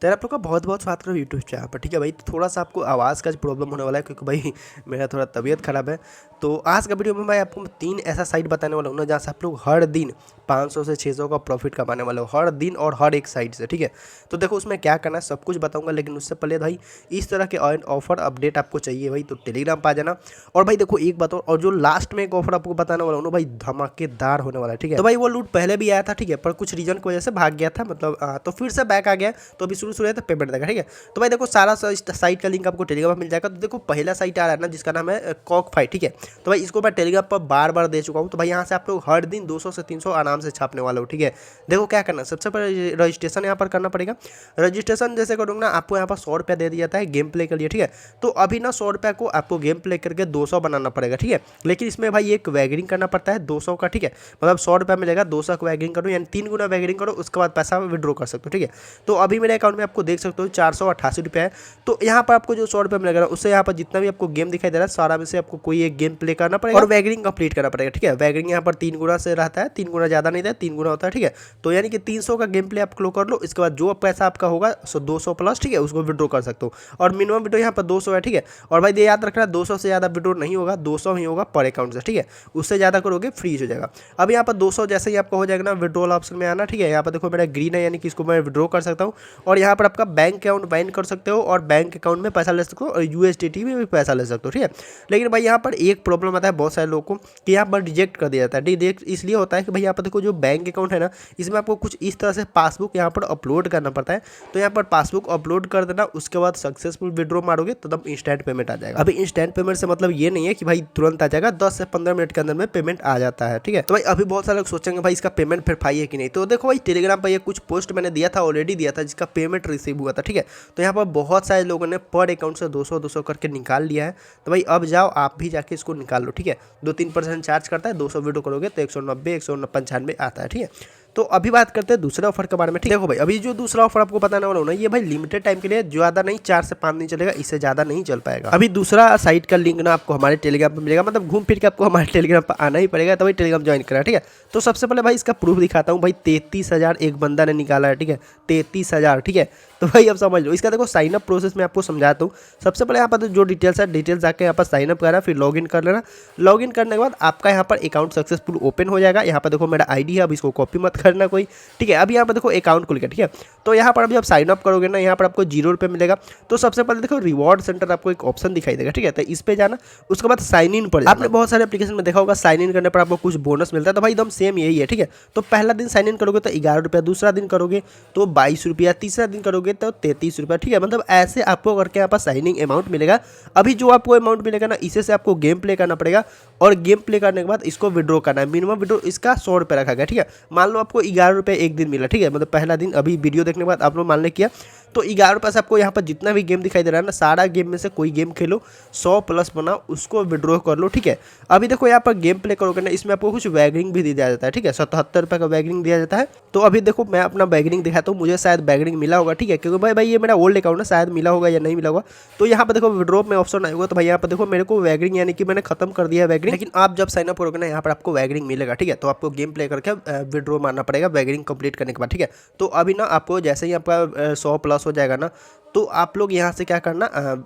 तो यार आप लोग का बहुत बहुत स्वागत है यूट्यूब चैनल पर। ठीक है भाई, तो थोड़ा सा आपको आवाज़ का प्रॉब्लम होने वाला है क्योंकि भाई मेरा थोड़ा तबीयत खराब है। तो आज का वीडियो में भाई आपको 3 ऐसा साइट बताने वाला हूँ ना जहाँ से आप लोग हर दिन 500 से 600 का प्रॉफिट कमाने वाले हो, हर दिन और हर एक साइट से। ठीक है, तो देखो उसमें क्या करना है सब कुछ बताऊंगा, लेकिन उससे पहले भाई इस तरह के ऑफर अपडेट आपको चाहिए भाई तो टेलीग्राम पर आ जाना। और भाई देखो एक बात और जो लास्ट में एक ऑफर आपको बताने वाला हूँ ना भाई, धमाकेदार होने वाला है। ठीक है, तो भाई वो लूट पहले भी आया था, ठीक है, पर कुछ रीजन की वजह से भाग गया था, मतलब तो फिर से बैक आ गया। तो अभी शुरू है तो पेमेंट देगा। ठीक है, तो भाई देखो सारा साइट का लिंक आपको टेलीग्राम पर मिल जाएगा। तो देखो पहला साइट आ रहा है ना जिसका नाम है कॉक फाइट। ठीक है, तो भाई इसको मैं टेलीग्राम पर बार बार दे चुका हूँ। तो भाई यहाँ से आप लोग हर दिन 200 से 300 आराम से छापने वाले हो। ठीक है, देखो क्या करना है, सबसे पहले रजिस्ट्रेशन यहाँ पर करना पड़ेगा। रजिस्ट्रेशन जैसे करूँगा ना आपको यहाँ पर 100 रुपया दे दिया जाता है गेम प्ले के लिए। ठीक है, तो अभी ना 100 रुपया को आपको गेम प्ले करके 200 बनाना पड़ेगा। ठीक है, लेकिन इसमें भाई एक वैगरिंग करना पड़ता है 200 का। ठीक है, मतलब 100 रुपया मिलेगा, 200 का वैगरिंग करो यानी 3 गुना वैगरिंग करो, उसके बाद पैसा विड्रॉ कर सकते हो। ठीक है, तो अभी मेरे अकाउंट में आपको देख सकते हो 488 रुपया है। तो यहाँ पर आपको जो 100 रुपया मिलेगा उससे यहाँ पर जितना भी आपको गेम दिखाई दे रहा है सारा में से आपको कोई एक गेम प्ले करना पड़ेगा और वैगरिंग कंप्लीट करना पड़ेगा। ठीक है, वैगरिंग यहाँ पर 3 गुना से रहता है, 3 गुना ज़्यादा नहीं था, 3 गुना होता है। ठीक है, तो यानी कि 300 का गेम प्ले आप क्लो कर लो, इसके बाद जो पैसा आपका होगा 200 प्लस, ठीक है, उसको विड्रॉ कर सकते हो। और मिनिमम विड्रॉ यहाँ पर 200 है। ठीक है, और भाई ये याद रखना 200 से ज़्यादा विड्रॉ नहीं होगा, 200 ही होगा पर अकाउंट से। ठीक है, उससे ज़्यादा करोगे फ्रीज हो जाएगा। अब यहाँ पर 200 जैसे ही आपका हो जाएगा ना विड्रॉल ऑप्शन में आना। ठीक है, यहाँ पर देखो मेरा ग्रीन है यानी कि इसको मैं विड्रॉ कर सकता हूँ और यहाँ पर आपका बैंक अकाउंट बाइंड कर सकते हो और बैंक अकाउंट में पैसा ले सकते हो और USDT में भी पैसा ले सकते हो। ठीक है, लेकिन भाई यहाँ पर एक प्रॉब्लम आता है बहुत सारे लोगों को कि यहाँ पर रिजेक्ट कर दिया जाता है। रिजेक्ट इसलिए होता है कि भाई यहाँ पर देखो जो बैंक अकाउंट है ना इसमें आपको कुछ इस तरह से पासबुक यहाँ पर अपलोड करना पड़ता है। तो यहाँ पर पासबुक अपलोड कर देना, उसके बाद सक्सेसफुल विड्रॉ मारोगे तो तब इंस्टेंट पेमेंट आ जाएगा। अभी इंस्टेंट पेमेंट से मतलब ये नहीं है कि भाई तुरंत आ जाएगा, 10 से 15 मिनट के अंदर में पेमेंट आ जाता है। ठीक है, तो भाई अभी बहुत सारे लोग सोचेंगे भाई इसका पेमेंट वेरीफाई है कि नहीं। तो देखो भाई टेलीग्राम पर ये कुछ पोस्ट मैंने दिया था, ऑलरेडी दिया था, जिसका पेमेंट रिसीव हुआ था। ठीक है, तो यहाँ पर बहुत सारे लोगों ने पर अकाउंट से 200 करके निकाल लिया है। तो भाई अब जाओ आप भी जाके इसको निकाल लो। ठीक है, 2-3% चार्ज करता है, 200 विड्रॉ करोगे तो 190 195 आता है। ठीक है, तो अभी बात करते हैं दूसरे ऑफर के बारे में। ठीक है, देखो भाई अभी जो दूसरा ऑफर आपको बताने वाला हूं ना ये भाई लिमिटेड टाइम के लिए, ज़्यादा नहीं, 4 से 5 दिन चलेगा, इससे ज़्यादा नहीं चल पाएगा। अभी दूसरा साइट का लिंक ना आपको हमारे टेलीग्राम पर मिलेगा, मतलब घूम फिर के आपको हमारे टेलीग्राम पर आना ही पड़ेगा, तो भाई टेलीग्राम ज्वाइन करा। ठीक है, तो सबसे पहले भाई इसका प्रूफ दिखाता हूँ। भाई 33,000 एक बंदा ने निकाला है। ठीक है, 33,000। ठीक है, तो भाई अब समझ लो इसका देखो साइन अप प्रोसेस में आपको समझाता हूँ। सबसे पहले यहाँ पर जो डिटेल्स है, डिटेल्स आके यहाँ पर साइन अप करना, फिर लॉगिन कर लेना। लॉगिन करने के बाद आपका यहाँ पर अकाउंट सक्सेसफुल ओपन हो जाएगा। यहाँ पर देखो मेरा आईडी है, अब इसको कॉपी मत करना कोई। ठीक है, अभी यहाँ पर देखो अकाउंट खुल गया। ठीक है, तो यहाँ पर अभी आप साइन अप करोगे ना यहाँ पर आपको 0 रुपये मिलेगा। तो सबसे पहले देखो रिवॉर्ड सेंटर आपको एक ऑप्शन दिखाई देगा। ठीक है, तो इस पर जाना, उसके बाद साइन इन पर आपने बहुत सारे एप्लीकेशन में देखा होगा साइन इन करने पर आपको कुछ बोनस मिलता है। तो भाई एकदम सेम यही है। ठीक है, तो पहला दिन साइन इन करोगे तो 11 रुपया, दूसरा दिन करोगे तो 22 रुपया, तीसरा दिन करोगे तो 33 रुपया। ठीक है, मतलब ऐसे आपको करके यहाँ पर साइनिंग अमाउंट मिलेगा। अभी जो आपको अमाउंट मिलेगा ना इसे से आपको गेम प्ले करना पड़ेगा और गेम प्ले करने के बाद इसको विड्रॉ करना है। मिनिमम विड्रॉ इसका 100 रुपये रखा गया। ठीक है, मान लो आपको 11 रुपये एक दिन मिला। ठीक है, मतलब पहला दिन अभी वीडियो देखने के बाद आप लोग मान ले किया तो 11 रुपये से आपको यहाँ पर जितना भी गेम दिखाई दे रहा है ना सारा गेम में से कोई गेम खेलो, 100 प्लस बनाओ, उसको विड्रॉ कर लो। ठीक है, अभी देखो यहाँ पर गेम प्ले करोगे ना इसमें आपको कुछ वैगरिंग भी दिया जाता है। ठीक है, 77 रुपये का वैगरिंग दिया जाता है। तो अभी देखो मैं अपना वैगरिंग दिखाता हूँ, मुझे शायद वैगरिंग मिला होगा। ठीक है, क्योंकि भाई ये मेरा ओल्ड अकाउंट है, शायद मिला होगा या नहीं मिला होगा। तो यहाँ पर देखो विड्रॉ में ऑप्शन आएगा, तो भाई यहाँ पर देखो मेरे को वैगरिंग यानी कि मैंने खत्म कर दिया है वैगरिंग। लेकिन आप जब साइन अप करोगे ना यहाँ पर आपको वैगरिंग मिलेगा। ठीक है, तो आपको गेम प्ले करके विड्रॉ मारना पड़ेगा वैगरिंग कंप्लीट करने के बाद। ठीक है, तो अभी ना आपको जैसे ही आपका 100 प्लस हो जाएगा ना तो आप लोग यहाँ से क्या करना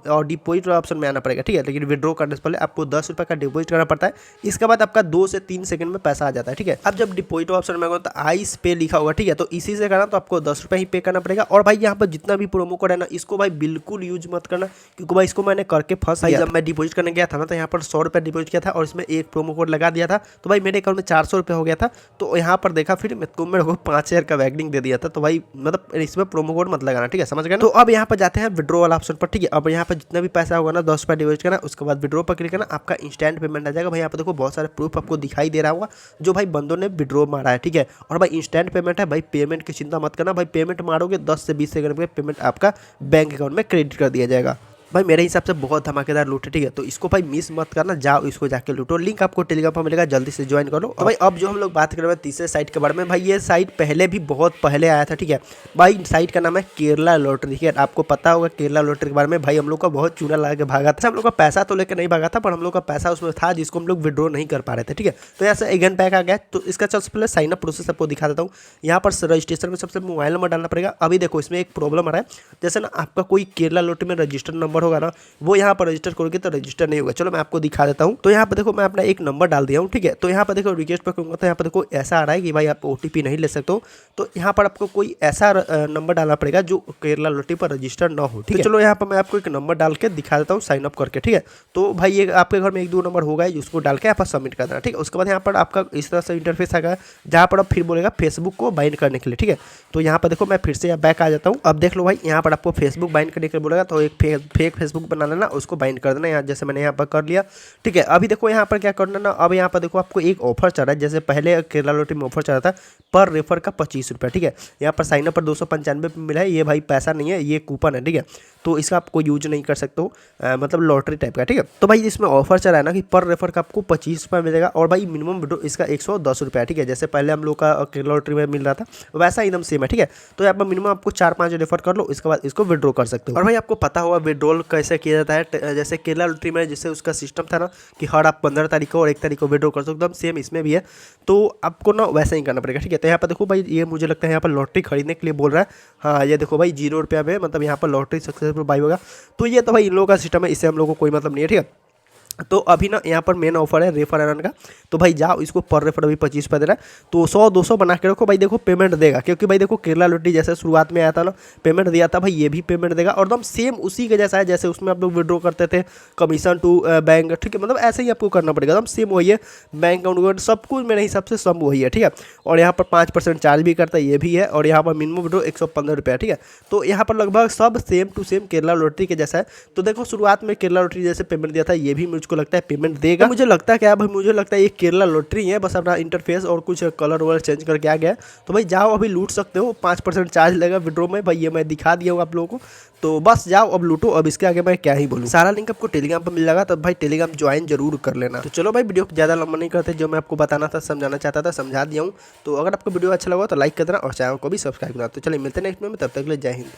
और डिपॉजिट ऑप्शन में आना पड़ेगा। ठीक है, लेकिन विड्रॉ करने से पहले आपको 10 रुपये का डिपॉजिट करना पड़ता है। इसके बाद आपका 2 से 3 सेकंड में पैसा आ जाता है। ठीक है, अब जब डिपॉजिट ऑप्शन में तो आइस पे लिखा होगा। ठीक है, तो इसी से करना तो आपको 10 रुपये ही पे करना पड़ेगा। और भाई यहाँ पर जितना भी प्रोमो कोड है ना इसको भाई बिल्कुल यूज मत करना, क्योंकि भाई इसको मैंने करके फंस गया। जब मैं डिपॉजिट करने गया था ना तो यहाँ पर 100 रुपये डिपॉजिट किया था और इसमें एक प्रोमो कोड लगा दिया था, तो भाई मेरे अकाउंट में 400 रुपये हो गया था। तो यहाँ पर देखा फिर मेरे को 5,000 का वैगरिंग दे दिया था। तो भाई मतलब इसमें प्रोमो कोड मत लगाना। ठीक है, समझ गए। तो अब यहाँ पर जाते हैं विड्रॉ ऑप्शन पर। ठीक है, अब यहाँ पर जितना भी पैसा होगा ना 10 रुपये डिपॉजिट करना, उसके बाद विड्रॉ पर क्लिक करना, आपका इंस्टेंट पेमेंट आ जाएगा। भाई यहाँ पर देखो बहुत सारे प्रूफ आपको दिखाई दे रहा होगा जो भाई बंदों ने विड्रॉ मारा है। ठीक है, और भाई इंस्टेंट पेमेंट है, भाई पेमेंट की चिंता मत करना। भाई पेमेंट मारोगे 10 से 20 सेकंड में पेमेंट आपका बैंक अकाउंट में क्रेडिट कर दिया जाएगा। भाई मेरे हिसाब से बहुत धमाकेदार लूट है, ठीक है। तो इसको भाई मिस मत करना, जाओ इसको जाके लूटो। लिंक आपको टेलीग्राम पर मिलेगा, जल्दी से ज्वाइन कर लो। तो भाई अब जो हम लोग बात कर रहे हैं तीसरे साइट के बारे में, भाई ये साइट पहले भी बहुत पहले आया था, ठीक है भाई। साइट का नाम है केरला लॉटरी, ठीक है। आपको पता होगा केरला लॉटरी के बारे में, भाई हम लोग का बहुत चूना लगा के भागा था। हम लोग का पैसा तो लेकर नहीं भागा था, पर हम लोग का पैसा उसमें था जिसको हम लोग विड्रॉ नहीं कर पा रहे थे, ठीक है। तो यहाँ से अगेन बैक आ गया। तो इसका सबसे पहले साइन अप प्रोसेस आपको दिखा देता हूँ। यहाँ पर रजिस्ट्रेशन में सबसे मोबाइल नंबर डालना पड़ेगा। अभी देखो इसमें एक प्रॉब्लम आ रहा है, जैसे ना आपका कोई केरला लॉटरी में रजिस्टर्ड नंबर होगा ना, वो यहाँ पर रजिस्टर करोगे तो रजिस्टर नहीं होगा। चलो मैं आपको दिखा देता हूँ। तो यहाँ पर देखो मैं अपना एक नंबर डाल दिया हूँ, ठीक है। तो यहाँ पर देखो रिक्वेस्ट पर करूँगा तो यहाँ पर देखो ऐसा आ रहा है कि भाई आप OTP नहीं ले सकते हो। तो यहाँ पर आपको कोई ऐसा नंबर डालना पड़ेगा जो केरला लॉटरी पर रजिस्टर ना हो, ठीक है। चलो यहाँ पर मैं आपको एक नंबर डाल के दिखा देता हूँ साइन अप करके, ठीक है। तो भाई ये आपके घर में एक दो नंबर होगा, उसको डाल के आप सबमिट कर देना, ठीक है। उसके बाद यहाँ पर आपका इस तरह से इंटरफेस आएगा, जहाँ पर आप फिर बोलेगा फेसबुक को बाइंड करने के लिए, ठीक है। तो यहाँ पर देखो मैं फिर से बैक आ जाता हूँ। अब देख लो भाई यहाँ पर आपको फेसबुक बाइंड करने के लिए बोलेगा, तो एक फेक फेसबुक बना लेना, उसको बाइंड कर देना। यहाँ जैसे मैंने यहाँ पर कर लिया, ठीक है। अभी देखो यहाँ पर क्या करना ना, अब यहाँ पर देखो आपको एक ऑफर चल रहा है, जैसे पहले केरला लॉटरी में ऑफर चल रहा था पर रेफर का 25 रुपये, ठीक है। यहाँ पर साइन अप पर 295 मिला है, ये भाई पैसा नहीं है, ये कूपन है, ठीक है। तो इसका आपको यूज नहीं कर सकते हो, मतलब लॉटरी टाइप का, ठीक है। तो भाई इसमें ऑफर चल रहा है ना कि पर रेफर का आपको 25 रुपये मिलेगा, और भाई मिनिमम विड्रॉ इसका 110 रुपये, ठीक है। जैसे पहले हम लोग का केरला लॉटरी में मिल रहा था वैसा एकदम सेम है, ठीक है। तो यहाँ पर मिनिमम आपको 4-5 रेफर कर लो, इसके बाद इसको विड्रॉ कर सकते हो। और भाई आपको पता होगा विड्रॉल कैसे किया जाता है, जैसे केरला लॉटरी में जैसे उसका सिस्टम था ना कि हर आप 15 तारीख को और 1 तारीख को विड्रॉ कर सकते हो, एकदम सेम इसमें भी है। तो आपको ना वैसा ही करना पड़ेगा, ठीक है। तो यहाँ पर देखो भाई ये मुझे लगता है यहाँ पर लॉटरी खरीदने के लिए बोल रहा है। हाँ ये देखो भाई 0 रुपया में मतलब यहाँ पर लॉटरी सक्सेसफुल बाई होगा। तो ये तो भाई इन लोगों का सिस्टम है, इससे हम लोगों को कोई मतलब नहीं है, ठीक है। तो अभी ना यहाँ पर मेन ऑफर है रेफर एरन का, तो भाई जाओ इसको पर रेफर अभी 25 रुपये दे रहा है। तो 100-200 बना के रखो भाई, देखो पेमेंट देगा, क्योंकि भाई देखो केरला लॉटरी जैसे शुरुआत में आया था ना पेमेंट दिया था, भाई ये भी पेमेंट देगा और एकदम सेम उसी के जैसा है जैसे उसमें आप लोग विड्रॉ करते थे कमीशन टू बैंक, ठीक है। मतलब ऐसे ही आपको करना पड़ेगा, एकदम सेम वही है, बैंक अकाउंट सब कुछ मेरे हिसाब से सब वही है, ठीक है। और यहाँ पर 5% चार्ज भी करता है, ये भी है। और यहाँ पर मिनिमम विड्रॉ 115 रुपये, ठीक है। तो यहाँ पर लगभग सब same to same Kerala lottery के जैसा है। तो देखो शुरुआत में केरला लॉटरी जैसे पेमेंट दिया था, ये भी मुझको लगता है पेमेंट देगा। मुझे लगता है क्या भाई, मुझे लगता है ये केरला लॉटरी है, बस अपना इंटरफेस और कुछ कलर वलर चेंज करके आ गया। तो भाई जाओ अभी लूट सकते हो, 5% चार्ज लगेगा विड्रॉ में, भाई ये मैं दिखा दिया हूँ आप लोगों को। तो बस जाओ अब लूटो, अब इसके आगे मैं क्या ही बोलूँ। सारा लिंक आपको टेलीग्राम पर मिल जाएगा, तो भाई टेलीग्राम ज्वाइन जरूर कर लेना। तो चलो भाई वीडियो को ज़्यादा लंबा नहीं करते, जो मैं आपको बताना था समझाना चाहता था समझा दिया हूँ। तो अगर आपको वीडियो अच्छा लगा तो लाइक कर देना और चैनल को भी सब्सक्राइब करना। तो चलिए मिलते हैं नेक्स्ट में, तब तक के लिए जय हिंद।